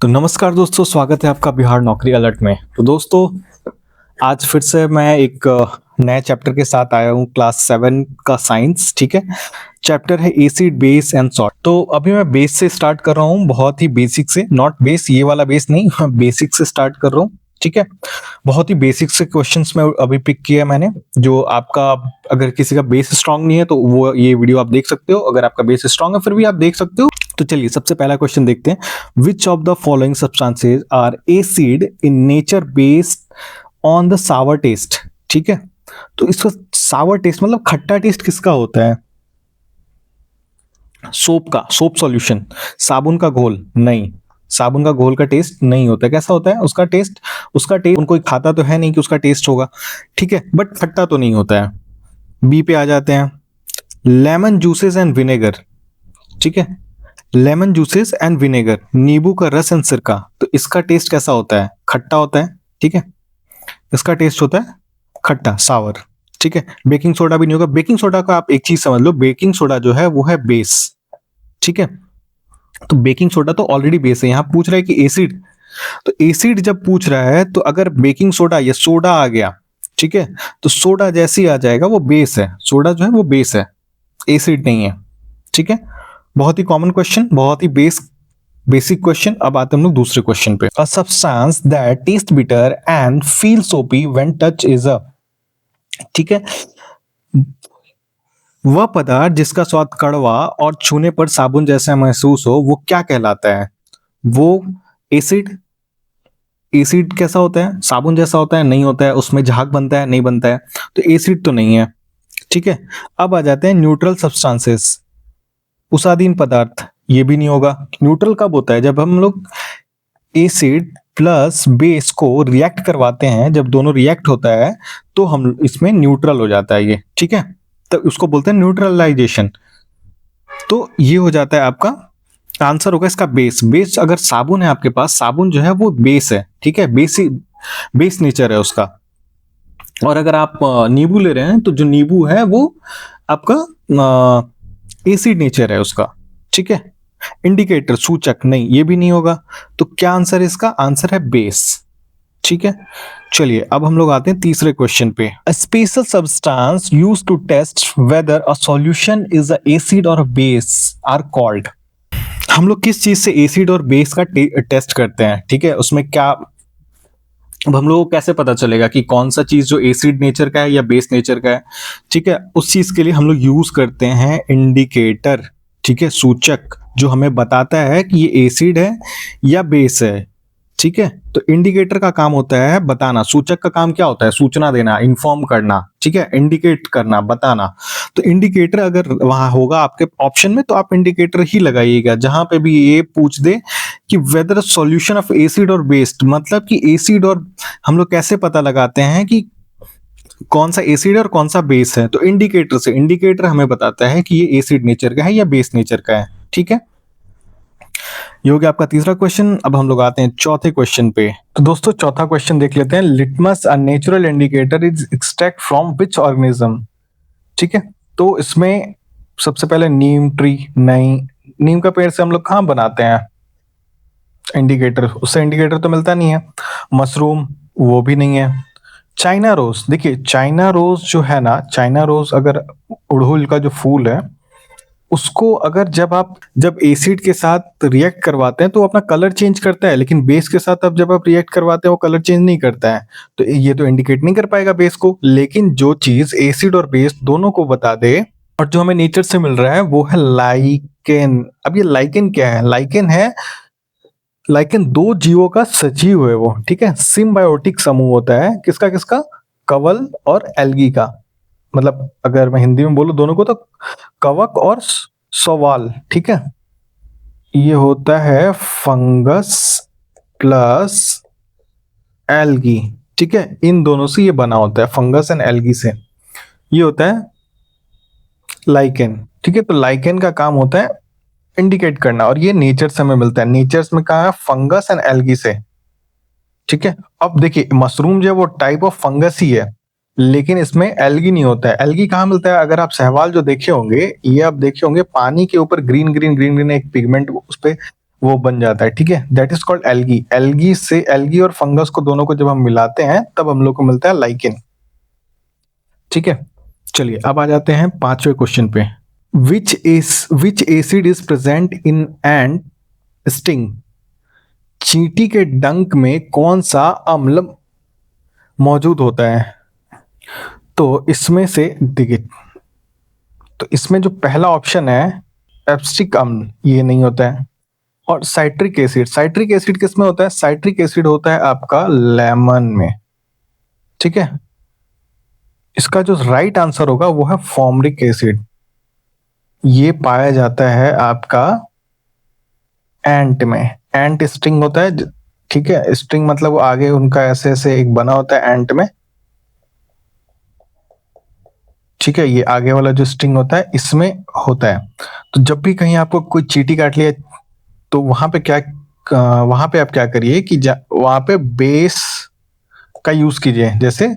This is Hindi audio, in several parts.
तो नमस्कार दोस्तों, स्वागत है आपका बिहार नौकरी अलर्ट में। तो दोस्तों, आज फिर से मैं एक नए चैप्टर के साथ आया हूँ, क्लास 7 का साइंस। ठीक है, चैप्टर है एसिड बेस एंड सॉल्ट। तो अभी मैं बेस से स्टार्ट कर रहा हूँ, बहुत ही बेसिक से, नॉट बेस ये वाला बेस नहीं, बेसिक से स्टार्ट कर रहा हूँ। ठीक है, बहुत ही बेसिक से क्वेश्चंस में अभी पिक किया मैंने। जो आपका, अगर किसी का बेस स्ट्रांग नहीं है तो वो ये वीडियो आप देख सकते हो, अगर आपका बेस स्ट्रांग है फिर भी आप देख सकते हो। तो चलिए सबसे पहला क्वेश्चन देखते हैं। Which of the following substances are acid in nature based on the sour taste. ठीक है, तो इसका सावर टेस्ट मतलब खट्टा टेस्ट किसका होता है? सोप का, सोप सॉल्यूशन, साबुन का घोल नहीं। साबुन का घोल का टेस्ट नहीं होता है। कैसा होता है उसका टेस्ट? उसका टेस्ट कोई खाता तो है नहीं कि उसका टेस्ट होगा। ठीक है, बट खट्टा तो नहीं होता है। बी पे आ जाते हैं, लेमन जूसेस एंड विनेगर। ठीक है, लेमन जूसेस एंड विनेगर, नींबू का रस एंड सिरका। तो इसका टेस्ट कैसा होता है? खट्टा होता है। ठीक है, इसका टेस्ट होता है खट्टा, सावर। ठीक है, बेकिंग सोडा भी नहीं होगा। बेकिंग सोडा का आप एक चीज समझ लो, बेकिंग सोडा जो है वो है बेस। ठीक है, तो बेकिंग सोडा तो ऑलरेडी बेस है। यहां पूछ रहा है कि एसिड, तो एसिड जब पूछ रहा है तो अगर बेकिंग सोडा या सोडा आ गया, ठीक है, तो सोडा जैसे ही आ जाएगा वो बेस है। सोडा जो है वो बेस है, एसिड नहीं है। ठीक है, बहुत ही कॉमन क्वेश्चन, बहुत ही बेसिक क्वेश्चन। अब आते हैं हम लोग दूसरे क्वेश्चन पे। A substance that test bitter and feel सोपी व्हेन टच इज अ। ठीक है, वह पदार्थ जिसका स्वाद कड़वा और छूने पर साबुन जैसा महसूस हो वो क्या कहलाता है? वो एसिड। एसिड कैसा होता है? साबुन जैसा होता है? नहीं होता है। उसमें झाग बनता है? नहीं बनता है। तो एसिड तो नहीं है। ठीक है, अब आ जाते हैं न्यूट्रल सब्सटेंसेस, उसादीन पदार्थ। ये भी नहीं होगा। न्यूट्रल कब होता है? जब हम लोग एसिड प्लस बेस को रिएक्ट करवाते हैं, जब दोनों रिएक्ट होता है तो हम इसमें न्यूट्रल हो जाता है ये। ठीक है, तो उसको बोलते हैं न्यूट्रलाइजेशन। तो ये हो जाता है आपका आंसर होगा इसका बेस। बेस अगर साबुन है आपके पास, साबुन जो है वो बेस है। ठीक है, बेस नेचर है उसका। और अगर आप नींबू ले रहे हैं तो जो नींबू है वो आपका एसिड नेचर है उसका। ठीक है, इंडिकेटर, सूचक नहीं, ये भी नहीं होगा। तो क्या आंसर है इसका? आंसर है बेस। ठीक है, चलिए अब हम लोग आते हैं तीसरे क्वेश्चन पे। A special substance used to test whether a solution is a acid और बेस आर कॉल्ड। हम लोग किस चीज से एसिड और बेस का टेस्ट करते हैं? ठीक है, उसमें क्या, अब हम लोगों को कैसे पता चलेगा कि कौन सा चीज जो एसिड नेचर का है या बेस नेचर का है? ठीक है, उस चीज के लिए हम लोग यूज करते हैं इंडिकेटर। ठीक है, सूचक जो हमें बताता है कि ये एसिड है या बेस है। ठीक है, तो इंडिकेटर का काम होता है बताना, सूचक का काम क्या होता है? सूचना देना, इन्फॉर्म करना। ठीक है, इंडिकेट करना, बताना। तो इंडिकेटर अगर वहां होगा आपके ऑप्शन में तो आप इंडिकेटर ही लगाइएगा। जहां पे भी ये पूछ दे कि वेदर सॉल्यूशन ऑफ एसिड और बेस, मतलब कि एसिड और, हम लोग कैसे पता लगाते हैं कि कौन सा एसिड और कौन सा बेस है? तो इंडिकेटर से, इंडिकेटर हमें बताता है कि ये एसिड नेचर का है या बेस नेचर का है। ठीक है, ये हो गया आपका तीसरा क्वेश्चन। अब हम लोग आते हैं चौथे क्वेश्चन पे। तो दोस्तों चौथा क्वेश्चन देख लेते हैं। Litmus a natural indicator is extract from which organism. ठीक है, तो इसमें सबसे पहले नीम ट्री नहीं, नीम का पेड़ से हम लोग कहाँ बनाते हैं इंडिकेटर? उससे इंडिकेटर तो मिलता नहीं है। मशरूम, वो भी नहीं है। चाइना रोज, देखिए चाइना रोज जो है ना, चाइना रोज अगर उड़हुल का जो फूल है उसको अगर जब एसिड के साथ रिएक्ट करवाते हैं तो वो अपना कलर चेंज करता है, लेकिन बेस के साथ अब जब आप रिएक्ट करवाते हैं वो कलर चेंज नहीं करता है। तो ये तो इंडिकेट नहीं कर पाएगा बेस को। लेकिन जो चीज एसिड और बेस दोनों को बता दे और जो हमें नेचर से मिल रहा है वो है लाइकेन। अब ये लाइकेन क्या है? लाइकेन है, लाइकेन दो जीवों का सजीव है वो। ठीक है, सिम्बायोटिक समूह होता है। किसका किसका? कवल और एल्गी का। मतलब अगर मैं हिंदी में बोलूं दोनों को तो कवक और सवाल। ठीक है, ये होता है फंगस प्लस एल्गी। ठीक है, इन दोनों से ये बना होता है, फंगस एंड एल्गी से। ये होता है लाइकेन। ठीक है, तो लाइकेन का काम होता है इंडिकेट करना, और ये नेचर से हमें मिलता है। नेचर में कहा है फंगस एंड एल्गी से। ठीक है, अब देखिए मशरूम जो है वो टाइप ऑफ फंगस ही है, लेकिन इसमें एल्गी नहीं होता है। एल्गी कहाँ मिलता है? अगर आप सहवाल जो देखे होंगे, ये आप देखे होंगे पानी के ऊपर ग्रीन ग्रीन ग्रीन ग्रीन एक पिगमेंट उस पे वो बन जाता है, ठीक है, that is called algae. Algae से, एल्गी और फंगस को दोनों को जब हम मिलाते हैं तब हम लोग को मिलता है लाइकेन, ठीक है। चलिए अब आ जाते हैं पांचवें क्वेश्चन पे। विच acid is present in and sting? चींटी के डंक में कौन सा अम्ल मौजूद होता है? तो इसमें से देखिए, तो इसमें जो पहला ऑप्शन है एब्सिक अम्ल, ये नहीं होता है। और साइट्रिक एसिड, साइट्रिक एसिड किस में होता है? साइट्रिक एसिड होता है आपका लेमन में, ठीक है। इसका जो राइट आंसर होगा वो है फॉर्मरिक एसिड। ये पाया जाता है आपका एंट में। एंट स्टिंग होता है, ठीक है, स्टिंग मतलब आगे उनका ऐसे ऐसे एक बना होता है एंट में, ठीक है। ये आगे वाला जो स्टिंग होता है इसमें होता है। तो जब भी कहीं आपको कोई चींटी काट लिया तो वहां पे क्या, वहां पे आप क्या करिए कि वहां पे बेस का यूज कीजिए, जैसे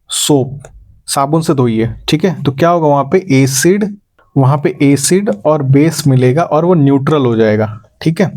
सोप, साबुन से धोइए, ठीक है। तो क्या होगा वहां पे एसिड, वहां पे एसिड और बेस मिलेगा और वो न्यूट्रल हो जाएगा, ठीक है।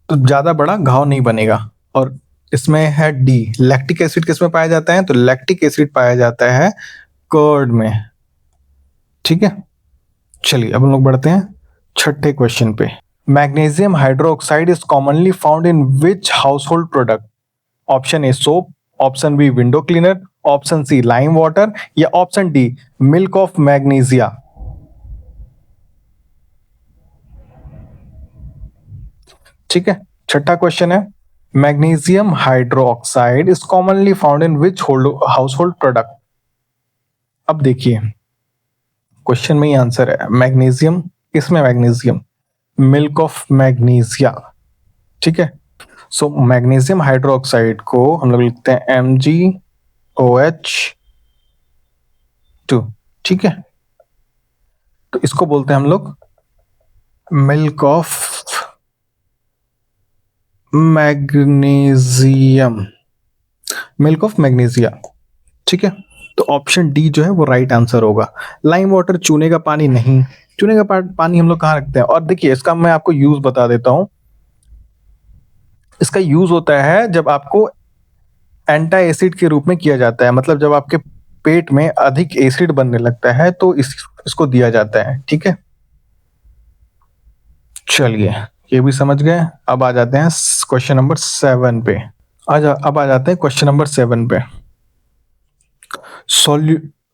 तो ज्यादा बड़ा घाव नहीं बनेगा। और इसमें है डी, लैक्टिक एसिड किस में पाया जाता है? तो लैक्टिक एसिड पाया जाता है कर्ड में, ठीक है। चलिए अब हम लोग बढ़ते हैं छठे क्वेश्चन पे। Magnesium hydroxide is commonly found in which household product? Option A soap, option B window cleaner, option C lime water, या option D milk of magnesia. ठीक है, छठा क्वेश्चन है magnesium hydroxide is commonly found in which household product? अब देखिए क्वेश्चन में ही आंसर है मैग्नीशियम, किसमें मैग्नीशियम? मिल्क ऑफ मैग्नीशिया, ठीक है। सो मैग्नीशियम हाइड्रोक्साइड को हम लोग लिखते हैं MgOH2, ठीक है। तो इसको बोलते हैं हम लोग milk of magnesium, milk of magnesia, ठीक है। तो ऑप्शन डी जो है वो राइट आंसर होगा। लाइम वाटर चूने का पानी नहीं, चूने का पानी हम लोग कहाँ रखते हैं? और देखिए इसका मैं आपको यूज बता देता हूं। इसका यूज होता है जब आपको एंटा एसिड के रूप में किया जाता है, मतलब जब आपके पेट में अधिक एसिड बनने लगता है तो इसको दिया जाता है, ठीक है। चलिए ये भी समझ गए। अब आ जाते हैं क्वेश्चन नंबर 7 पे। अब आ जाते हैं क्वेश्चन नंबर 7 पे।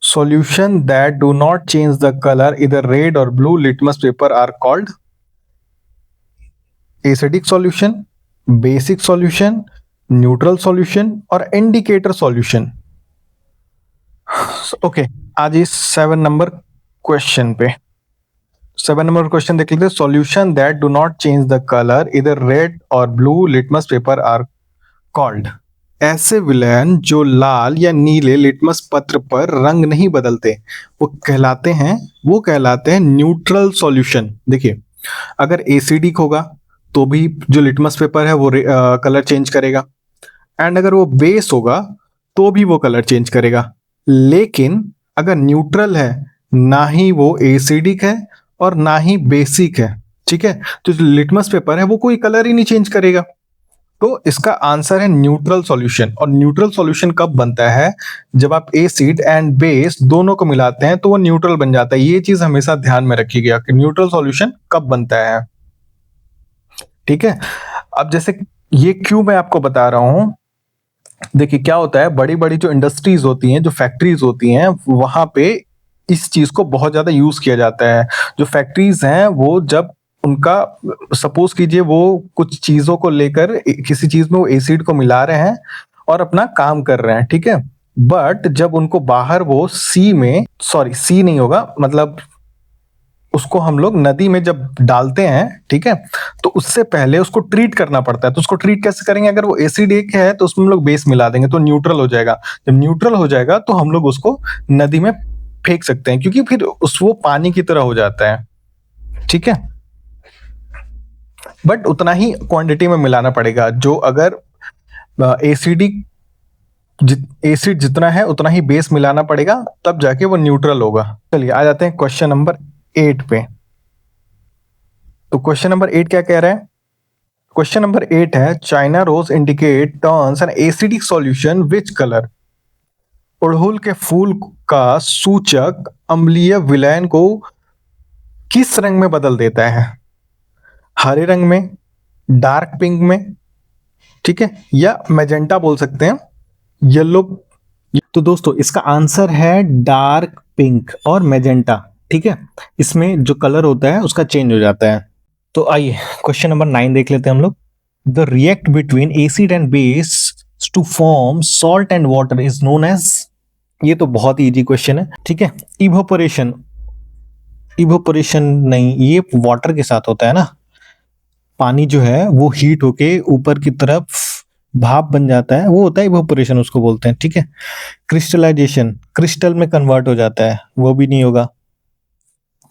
Solution that do not change the color either red or blue litmus paper are called acidic solution, basic solution, neutral solution और indicator solution। ओके आज इस 7 नंबर क्वेश्चन पे, 7 नंबर क्वेश्चन देख लेते हैं। Solution that do not change the colour इधर रेड और blue litmus paper are called. ऐसे विलयन जो लाल या नीले लिटमस पत्र पर रंग नहीं बदलते वो कहलाते हैं न्यूट्रल सॉल्यूशन। देखिए अगर एसिडिक होगा तो भी जो लिटमस पेपर है वो कलर चेंज करेगा, एंड अगर वो बेस होगा तो भी वो कलर चेंज करेगा। लेकिन अगर न्यूट्रल है, ना ही वो एसिडिक है और ना ही बेसिक है, ठीक है, तो जो लिटमस पेपर है वो कोई कलर ही नहीं चेंज करेगा। तो इसका आंसर है न्यूट्रल सॉल्यूशन। और न्यूट्रल सॉल्यूशन कब बनता है? जब आप एसिड एंड बेस दोनों को मिलाते हैं तो वो न्यूट्रल बन जाता है। ये चीज हमेशा ध्यान में रखिएगा कि न्यूट्रल सॉल्यूशन कब बनता है, ठीक है। अब जैसे ये क्यों मैं आपको बता रहा हूं, देखिए क्या होता है, बड़ी बड़ी जो इंडस्ट्रीज होती हैं, जो फैक्ट्रीज होती हैं, वहां पे इस चीज को बहुत ज्यादा यूज किया जाता है। जो फैक्ट्रीज हैं वो जब उनका सपोज कीजिए वो कुछ चीजों को लेकर किसी चीज में वो एसिड को मिला रहे हैं और अपना काम कर रहे हैं, ठीक है। बट जब उनको बाहर वो सी नहीं होगा, मतलब उसको हम लोग नदी में जब डालते हैं, ठीक है, तो उससे पहले उसको ट्रीट करना पड़ता है। तो उसको ट्रीट कैसे करेंगे? अगर वो एसिड एक है तो उसमें हम लोग बेस मिला देंगे तो न्यूट्रल हो जाएगा। जब न्यूट्रल हो जाएगा तो हम लोग उसको नदी में फेंक सकते हैं, क्योंकि फिर वो पानी की तरह हो जाता है, ठीक है। बट उतना ही क्वांटिटी में मिलाना पड़ेगा। जो अगर एसिडिक एसिड जितना है उतना ही बेस मिलाना पड़ेगा, तब जाके वो न्यूट्रल होगा। चलिए आ जाते हैं क्वेश्चन नंबर 8 पे। तो क्वेश्चन नंबर 8 क्या कह रहा है? क्वेश्चन नंबर 8 है China rose indicate turns an acidic solution which colour? अड़हुल के फूल का सूचक अम्लीय विलयन को किस रंग में बदल देता है? हरे रंग में, डार्क पिंक में, ठीक है, या मैजेंटा बोल सकते हैं, येलो। तो दोस्तों इसका आंसर है डार्क पिंक और मैजेंटा, ठीक है। इसमें जो कलर होता है उसका चेंज हो जाता है। तो आइए क्वेश्चन नंबर 9 देख लेते हैं हम लोग। The react between acid and base to form salt and water is known as. ये तो बहुत इजी क्वेश्चन है, ठीक है। इवोपोरेशन, इवोपोरेशन नहीं, ये वाटर के साथ होता है ना। पानी जो है वो हीट होके ऊपर की तरफ भाप बन जाता है, वो होता है इवोपोरेशन, उसको बोलते हैं, ठीक है। क्रिस्टलाइजेशन, क्रिस्टल में कन्वर्ट हो जाता है, वो भी नहीं होगा।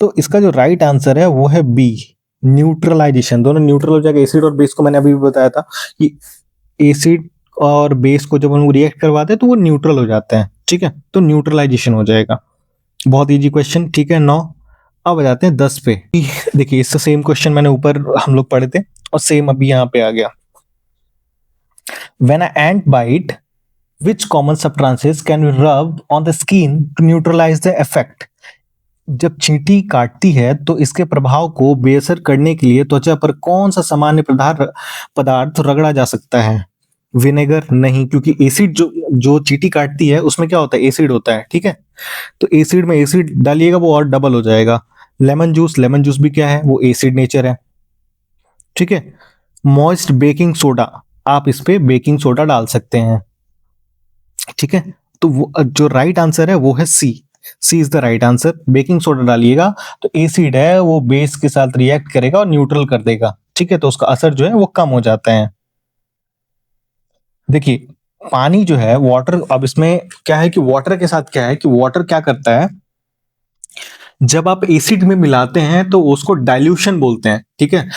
तो इसका जो राइट आंसर है वो है बी, न्यूट्रलाइजेशन। दोनों न्यूट्रल हो जाएगा। एसिड और बेस को मैंने अभी भी बताया था कि एसिड और बेस को जब हम रिएक्ट करवाते हैं तो वो न्यूट्रल हो जाते हैं, ठीक है। तो न्यूट्रलाइजेशन हो जाएगा। बहुत इजी क्वेश्चन, ठीक है। 9। अब आ जाते हैं 10 पे। देखिए इससे सेम क्वेश्चन मैंने ऊपर हम लोग पढ़े थे और सेम अभी यहाँ पे आ गया। When an ant bite, which common substances can we rub on the skin to neutralize the effect? जब चींटी काटती है तो इसके प्रभाव को बेअसर करने के लिए त्वचा पर कौन सा सामान्य पदार्थ रगड़ा जा सकता है? विनेगर नहीं, क्योंकि एसिड जो चींटी काटती है उसमें क्या होता है? एसिड होता है, ठीक है। तो एसिड में एसिड डालिएगा वो और डबल हो जाएगा। लेमन जूस, लेमन जूस भी क्या है? वो एसिड नेचर है, ठीक है। मॉइस्ट बेकिंग सोडा, आप इस पे बेकिंग सोडा डाल सकते हैं, ठीक है। तो वो जो राइट आंसर है वो है C, C is the right answer. Baking soda डालिएगा तो एसिड है वो बेस के साथ रिएक्ट करेगा और न्यूट्रल कर देगा, ठीक है। तो उसका असर जो है वो कम हो जाता है। देखिए पानी जो है वाटर, अब इसमें क्या है कि वाटर के साथ क्या है कि वाटर क्या करता है, जब आप एसिड में मिलाते हैं तो उसको डाइल्यूशन बोलते हैं, ठीक है।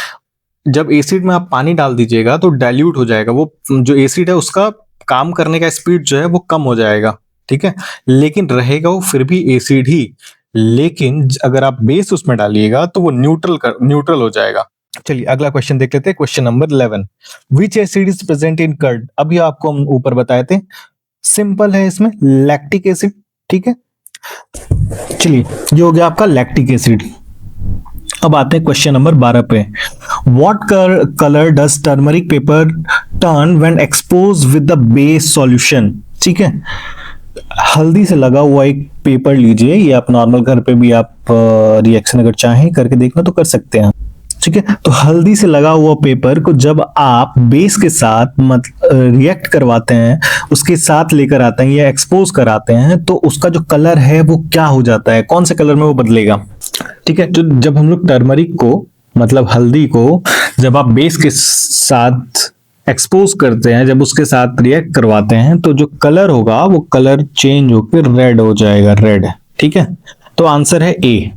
जब एसिड में आप पानी डाल दीजिएगा तो डाइल्यूट हो जाएगा, वो जो एसिड है उसका काम करने का स्पीड जो है वो कम हो जाएगा, ठीक है। लेकिन रहेगा वो फिर भी एसिड ही, लेकिन अगर आप बेस उसमें डालिएगा तो वो न्यूट्रल हो जाएगा। चलिए अगला क्वेश्चन देख लेते हैं। Question number 11, which acid is present in curd? अभी आपको हम ऊपर बताए थे, सिंपल है इसमें, लैक्टिक एसिड, ठीक है। चलिए ये हो गया आपका लैक्टिक एसिड। अब आते हैं क्वेश्चन नंबर 12 पे। What color does turmeric paper turn when exposed with the base solution? ठीक है, हल्दी से लगा हुआ एक पेपर लीजिए, ये आप नॉर्मल घर पे भी आप रिएक्शन अगर चाहें करके देखना तो कर सकते हैं, ठीक है। तो हल्दी से लगा हुआ पेपर को जब आप बेस के साथ रिएक्ट करवाते हैं, उसके साथ लेकर आते हैं या एक्सपोज कराते हैं, तो उसका जो कलर है वो क्या हो जाता है? कौन से कलर में वो बदलेगा? ठीक है, तो जब हम लोग टर्मरिक को मतलब हल्दी को जब आप बेस के साथ एक्सपोज करते हैं, जब उसके साथ रिएक्ट करवाते हैं, तो जो कलर होगा वो कलर चेंज होकर रेड हो जाएगा, रेड, ठीक है। तो आंसर है ए।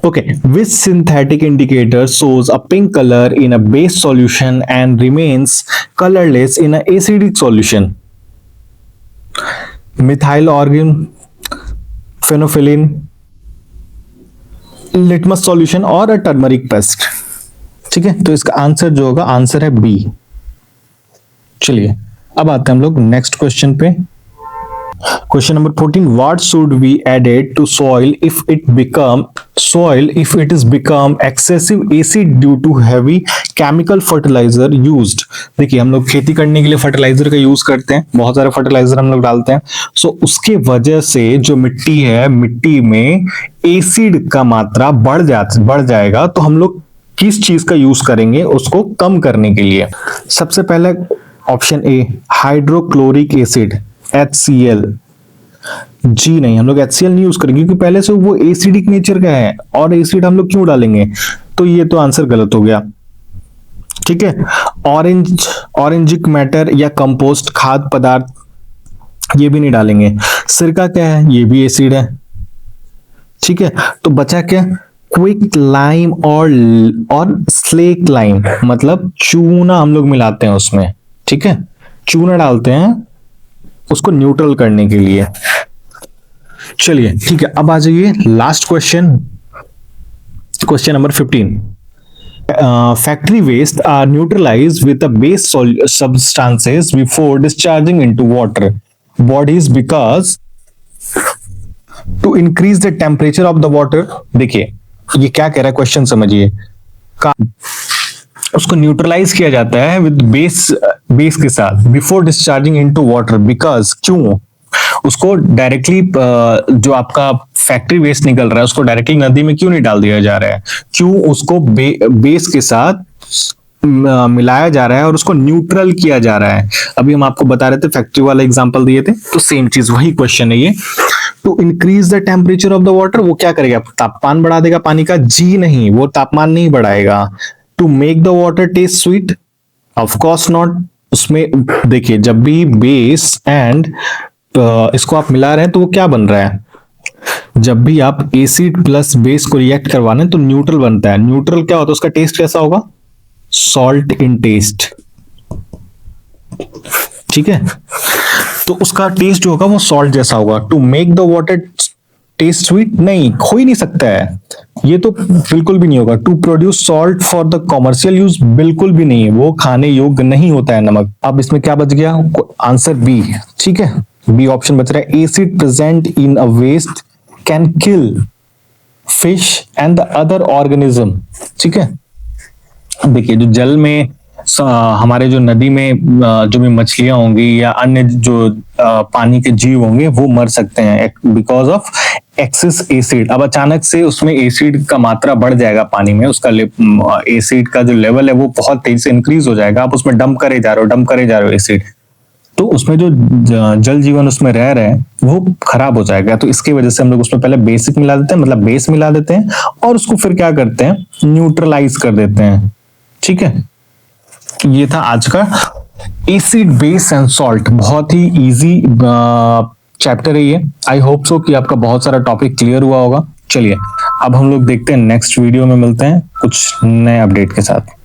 Okay, which synthetic indicator shows a pink color in a base solution and remains colorless in an acidic solution? Methyl organ, phenolphthalein, litmus solution और a turmeric paste, ठीक है। तो इसका आंसर जो होगा, आंसर है बी। चलिए अब आते हैं हम लोग नेक्स्ट क्वेश्चन पे। Question number 14, what should we add it to soil if it is become excessive acid due to heavy chemical fertilizer used? देखिए हम लोग खेती करने के लिए फर्टिलाइजर का यूज करते हैं, बहुत सारे फर्टिलाइजर हम लोग डालते हैं, सो उसके वजह से जो मिट्टी है, मिट्टी में एसिड का मात्रा बढ़ जाएगा। तो हम लोग किस चीज का यूज करेंगे उसको कम करने के लिए? सबसे पहले option A, hydrochloric acid, HCl। जी नहीं, हम लोग HCl नहीं यूज करेंगे क्योंकि पहले से वो एसिडिक नेचर का है, और एसिड हम लोग क्यों डालेंगे? तो ये तो आंसर गलत हो गया, ठीक है। ऑरेंजिक मैटर या कंपोस्ट खाद्य पदार्थ, ये भी नहीं डालेंगे। सिरका क्या है? ये भी एसिड है, ठीक है। तो बचा क्या? क्विक लाइम और स्लेक लाइम, मतलब चूना हम लोग मिलाते हैं उसमें, ठीक है। चूना डालते हैं उसको न्यूट्रल करने के लिए। चलिए ठीक है, अब आ जाइए last question, question number 15। Factory waste are neutralized with the base substances before discharging into water bodies because to increase the temperature of the water। देखिए ये क्या कह रहा है क्वेश्चन, समझिए। उसको न्यूट्रलाइज किया जाता है विद बेस के साथ before discharging into water, because क्यों उसको डायरेक्टली जो आपका फैक्ट्री वेस्ट निकल रहा है उसको डायरेक्टली नदी में क्यों नहीं डाल दिया जा रहा है, क्यों उसको बेस के साथ मिलाया जा रहा है और उसको न्यूट्रल किया जा रहा है। अभी हम आपको बता रहे थे, फैक्ट्री वाला एग्जांपल दिए थे, तो सेम चीज वही क्वेश्चन है ये। To increase the temperature of the water, वो क्या करेगा, तापमान बढ़ा देगा पानी का, जी नहीं, वो तापमान नहीं बढ़ाएगा। To make the water taste sweet, of course not. उसमें देखिए जब भी बेस एंड इसको आप मिला रहे हैं तो वो क्या बन रहा है, जब भी आप एसिड प्लस बेस को रिएक्ट करवाने तो न्यूट्रल बनता है। न्यूट्रल क्या होता है, उसका टेस्ट कैसा होगा, सॉल्ट इन टेस्ट, ठीक है, तो उसका टेस्ट जो होगा वो सॉल्ट जैसा होगा। To make the water taste sweet, नहीं, हो ही नहीं सकता है, ये तो बिल्कुल भी नहीं होगा। To produce salt for the commercial use, बिल्कुल भी नहीं है, वो खाने योग्य नहीं होता है नमक। अब इसमें क्या बच गया, आंसर बी, ठीक है, बी ऑप्शन बच रहा है। Acid present in a waste can kill fish and the other organism, ठीक है। देखिए जो जल में हमारे जो नदी में जो भी मछलियां होंगी या अन्य जो पानी के जीव होंगे वो मर सकते हैं बिकॉज ऑफ एक्सेस एसिड। अब अचानक से उसमें एसिड का मात्रा बढ़ जाएगा पानी में, उसका एसिड का जो लेवल है वो बहुत तेजी से इंक्रीज हो जाएगा। आप उसमें डंप करे जा रहे हो एसिड, तो उसमें जो जल जीवन उसमें रह रहे हैं वो खराब हो जाएगा। तो इसकी वजह से हम लोग उसमें पहले बेसिक मिला देते हैं, मतलब बेस मिला देते हैं, और उसको फिर क्या करते हैं, न्यूट्रलाइज कर देते हैं, ठीक है। ये था आज का एसिड बेस एंड सॉल्ट, बहुत ही इजी चैप्टर है ये। आई होप सो कि आपका बहुत सारा टॉपिक क्लियर हुआ होगा। चलिए अब हम लोग देखते हैं नेक्स्ट वीडियो में मिलते हैं कुछ नए अपडेट के साथ।